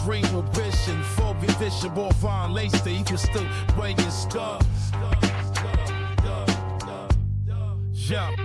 green with vision. For vision, more fine lace, he can still bring his stuff. Yeah.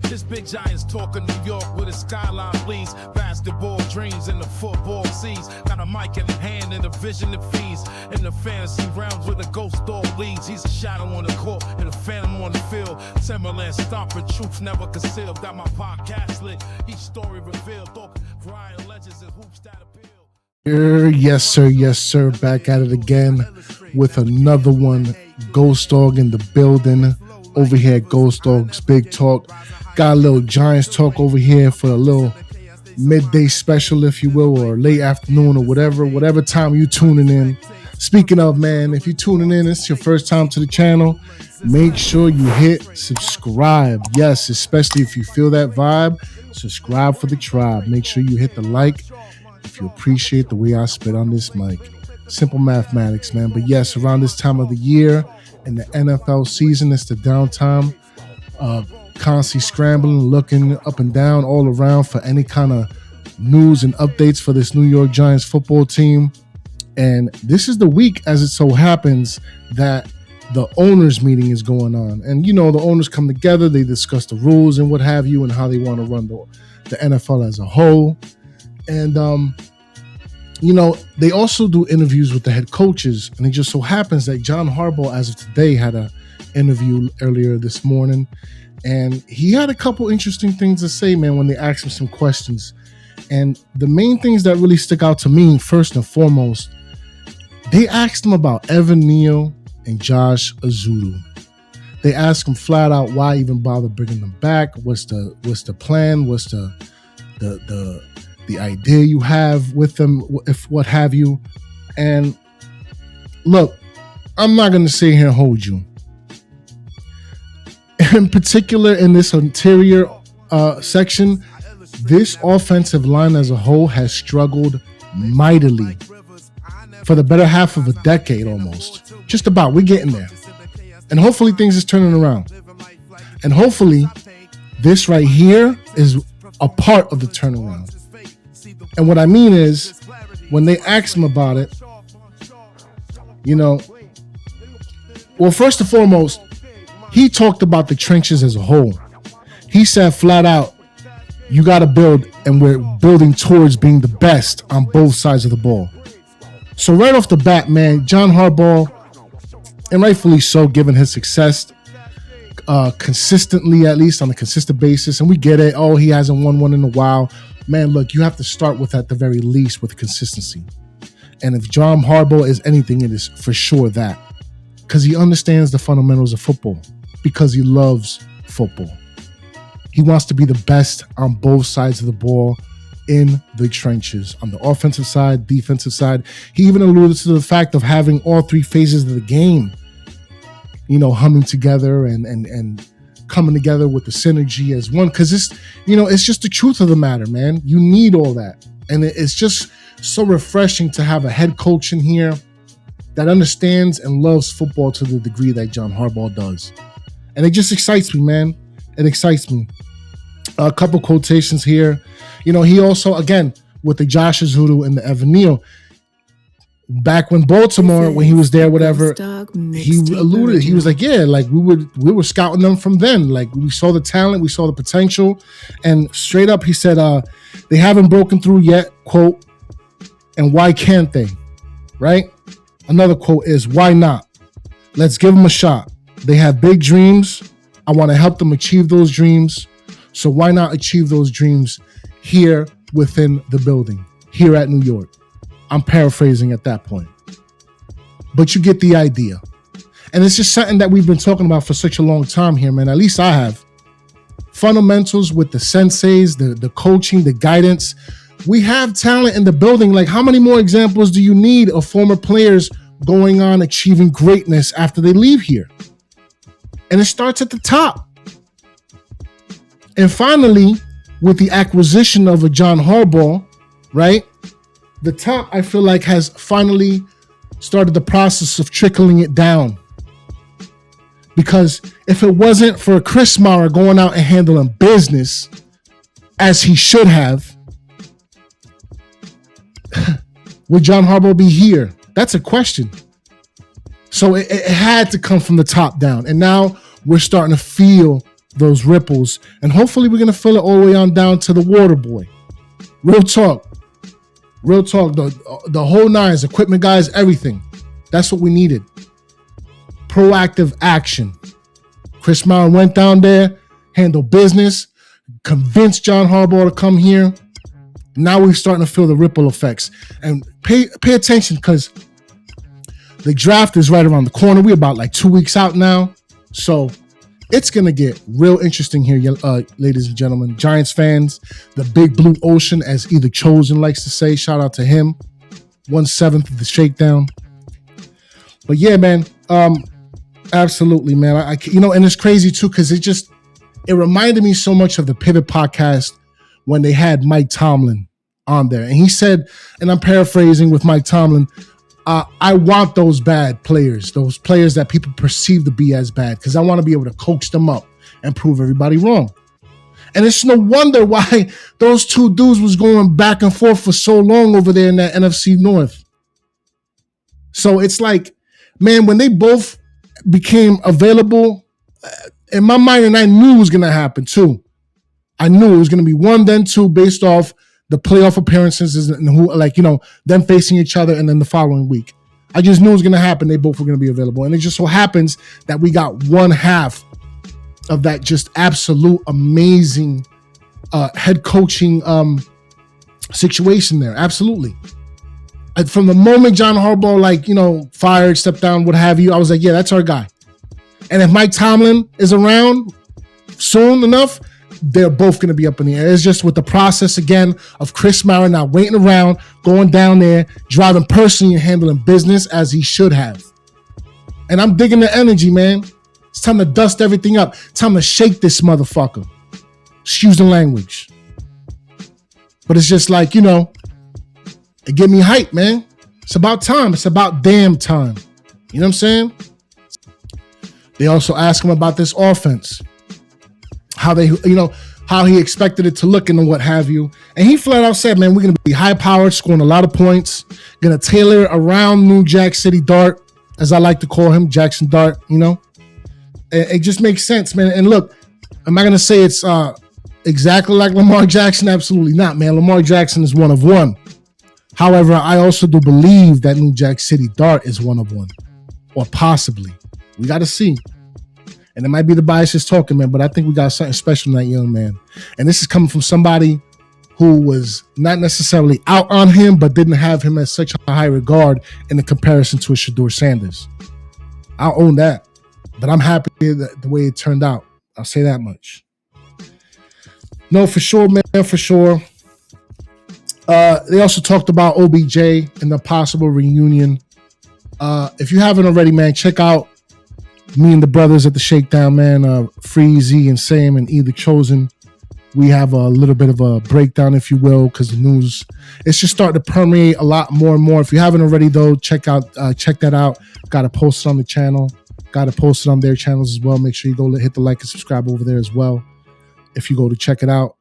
This big Giants talk of New York with a skyline bleeds. Basketball dreams in the football seas. Got a mic in the hand and a vision that feeds. In the fantasy realms where the ghost dog leads. He's a shadow on the court and a phantom on the field. Timberland stomping, truth never concealed. Got my podcast lit, each story revealed. Talk Ryan legends and hoops that appeal. Yes, sir. Back at it again with another one. Ghost Dog in the building. Over here at Ghost Dog's Big Talk. Got a little Giants talk over here for a little midday special, if you will, or late afternoon or whatever time you tuning in. Speaking of, man, if you're tuning in, it's your first time to the channel, make sure you hit subscribe. Yes, especially if you feel that vibe, subscribe for the tribe. Make sure you hit the like if you appreciate the way I spit on this mic. Simple mathematics, man. But yes, around this time of the year in the NFL season, it's the downtime. Constantly scrambling, looking up and down all around for any kind of news and updates for this New York Giants football team. And this is the week, as it so happens, that the owners meeting is going on. And, you know, the owners come together, they discuss the rules and what have you and how they want to run the NFL as a whole. And, you know, they also do interviews with the head coaches. And it just so happens that John Harbaugh, as of today, had an interview earlier this morning. And he had a couple interesting things to say, man, when they asked him some questions. And the main things that really stick out to me, first and foremost, they asked him about Neal and Josh Ezeudu. They asked him flat out why even bother bringing them back. What's the plan? What's the idea you have with them, if what have you? And look, I'm not going to sit here and hold you. In particular, in this interior section, this offensive line as a whole has struggled mightily for the better half of a decade almost. Just about. We're getting there. And hopefully things is turning around. And hopefully this right here is a part of the turnaround. And what I mean is, when they asked him about it, you know, well, first and foremost, he talked about the trenches as a whole. He said flat out, you got to build, and we're building towards being the best on both sides of the ball. So right off the bat, man, John Harbaugh, and rightfully so, given his success consistently, at least on a consistent basis, and we get it, oh, he hasn't won one in a while. Man, look, you have to start with, at the very least, with consistency. And if John Harbaugh is anything, it is for sure that. Because he understands the fundamentals of football. Because he loves football. He wants to be the best on both sides of the ball in the trenches. On the offensive side, defensive side. He even alluded to the fact of having all three phases of the game, you know, humming together and coming together with the synergy as one. Because it's, you know, it's just the truth of the matter, man. You need all that. And it's just so refreshing to have a head coach in here that understands and loves football to the degree that John Harbaugh does. And it just excites me, man. It excites me. A couple quotations here. You know, he also, again, with the Josh Ezeudu and the Neal, back when Baltimore, when he was there, whatever, he alluded, he was like, yeah, like we were scouting them from then. Like we saw the talent, we saw the potential. And straight up, he said, they haven't broken through yet, quote, and why can't they? Right? Another quote is, why not? Let's give them a shot. They have big dreams. I want to help them achieve those dreams. So why not achieve those dreams here within the building, here at New York? I'm paraphrasing at that point. But you get the idea. And it's just something that we've been talking about for such a long time here, man. At least I have. Fundamentals with the senseis, the coaching, the guidance. We have talent in the building. Like, how many more examples do you need of former players going on achieving greatness after they leave here? And it starts at the top. And finally, with the acquisition of a John Harbaugh, right? The top, I feel like, has finally started the process of trickling it down. Because if it wasn't for Chris Mara going out and handling business as he should have, Would John Harbaugh be here? That's a question. So it had to come from the top down. And now we're starting to feel those ripples. And hopefully we're going to feel it all the way on down to the water boy. Real talk. Real talk. The whole nines, equipment guys, everything. That's what we needed. Proactive action. Chris Mauer went down there, handled business, convinced John Harbaugh to come here. Now we're starting to feel the ripple effects. And pay attention, because the draft is right around the corner. We're about like 2 weeks out now. So it's going to get real interesting here, ladies and gentlemen. Giants fans, the big blue ocean, as Either Chosen likes to say. Shout out to him. 1/7 of the shakedown. But yeah, man, absolutely, man. And it's crazy too, because it reminded me so much of the Pivot podcast when they had Mike Tomlin on there. And he said, and I'm paraphrasing with Mike Tomlin, I want those bad players, those players that people perceive to be as bad, because I want to be able to coach them up and prove everybody wrong. And it's no wonder why those two dudes was going back and forth for so long over there in that NFC North. So it's like, man, when they both became available, in my mind, and I knew it was going to happen too. I knew it was going to be one, then two, based off the playoff appearances and who, them facing each other, and then the following week. I just knew it was going to happen. They both were going to be available. And it just so happens that we got one half of that just absolute amazing head coaching situation there. Absolutely. And from the moment John Harbaugh, fired, stepped down, what have you, I was like, yeah, that's our guy. And if Mike Tomlin is around soon enough, they're both going to be up in the air. It's just with the process, again, of Chris Mauer not waiting around, going down there, driving personally and handling business as he should have. And I'm digging the energy, man. It's time to dust everything up. Time to shake this motherfucker. Excuse the language. But it's just like, it get me hyped, man. It's about time. It's about damn time. You know what I'm saying? They also ask him about this offense. How he expected it to look and what have you. And he flat out said, man, we're going to be high-powered, scoring a lot of points, going to tailor it around new Jack City Dart, as I like to call him, Jaxson Dart, It just makes sense, man. And look, am I going to say it's exactly like Lamar Jackson? Absolutely not, man. Lamar Jackson is one of one. However, I also do believe that new Jack City Dart is one of one. Or possibly. We got to see. And it might be the biases talking, man, but I think we got something special in that young man. And this is coming from somebody who was not necessarily out on him, but didn't have him as such a high regard in the comparison to a Shedeur Sanders. I'll own that. But I'm happy that the way it turned out. I'll say that much. No, for sure, man, for sure. They also talked about OBJ and the possible reunion. If you haven't already, man, check out me and the brothers at the Shakedown, man, Freezy and Sam and Either Chosen. We have a little bit of a breakdown, if you will, because the news, it's just starting to permeate a lot more and more. If you haven't already, though, check that out. Got it posted on the channel. Got it posted on their channels as well. Make sure you go hit the like and subscribe over there as well if you go to check it out.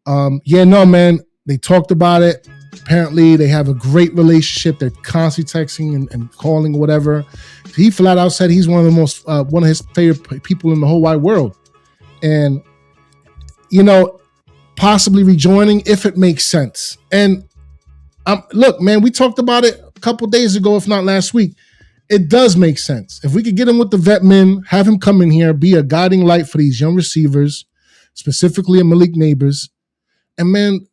Man, they talked about it. Apparently, they have a great relationship. They're constantly texting and calling or whatever. He flat out said he's one of his favorite people in the whole wide world. And, possibly rejoining if it makes sense. And look, man, we talked about it a couple days ago, if not last week. It does make sense. If we could get him with the vet men, have him come in here, be a guiding light for these young receivers, specifically a Malik Neighbors. And, man,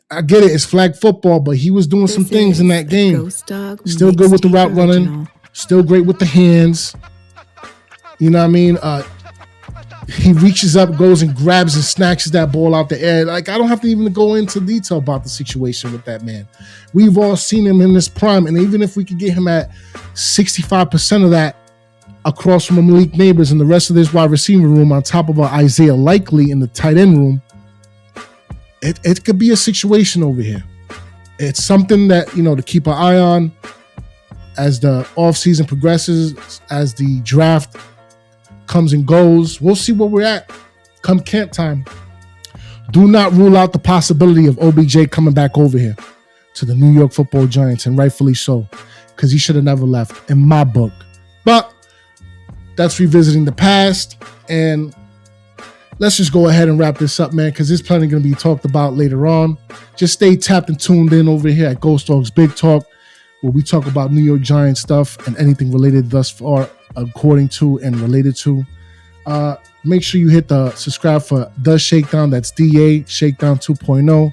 I get it. It's flag football, but he was doing some things in that game. Still good with the route running. Still great with the hands. You know what I mean? He reaches up, goes and grabs and snatches that ball out the air. Like, I don't have to even go into detail about the situation with that man. We've all seen him in this prime, and even if we could get him at 65% of that across from a Malik Neighbors and the rest of this wide receiver room on top of Isaiah Likely in the tight end room, it could be a situation over here. It's something that, to keep an eye on as the offseason progresses, as the draft comes and goes. We'll see where we're at come camp time. Do not rule out the possibility of OBJ coming back over here. to the New York Football Giants, and rightfully so, because he should have never left in my book. But that's revisiting the past, and let's just go ahead and wrap this up, man, because there's plenty going to be talked about later on. Just stay tapped and tuned in over here at Ghost Dogs Big Talk, where we talk about New York Giants stuff and anything related thus far, according to and related to. Make sure you hit the subscribe for The Shakedown. That's DA Shakedown 2.0.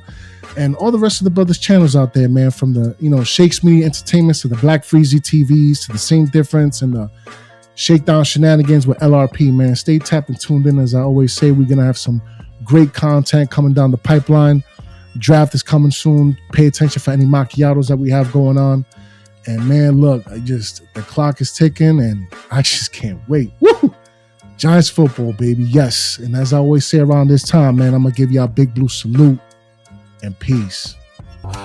And all the rest of the brothers' channels out there, man, from the, Shakes Media Entertainments to the Black Freezy TVs to the Same Difference and the Shakedown Shenanigans with LRP, man. Stay tapped and tuned in. As I always say, we're going to have some great content coming down the pipeline. Draft is coming soon. Pay attention for any macchiatos that we have going on. And, man, look, the clock is ticking, and I just can't wait. Woo! Giants football, baby, yes. And as I always say around this time, man, I'm going to give y'all a big blue salute and peace.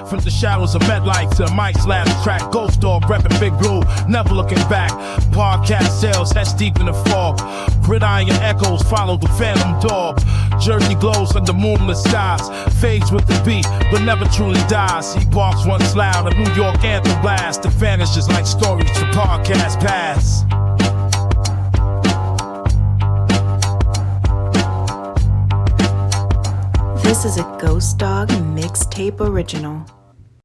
From the shadows of MetLife to Mike's last track, Ghost Dog repping Big Blue, never looking back. Podcast sales, that's deep in the fog. Gridiron echoes follow the phantom dog. Jersey glows under moonless skies. Fades with the beat, but never truly dies. He barks once loud, a New York anthem blast. The vanishes like stories to podcast pass. This is a Ghost Dog mixtape original.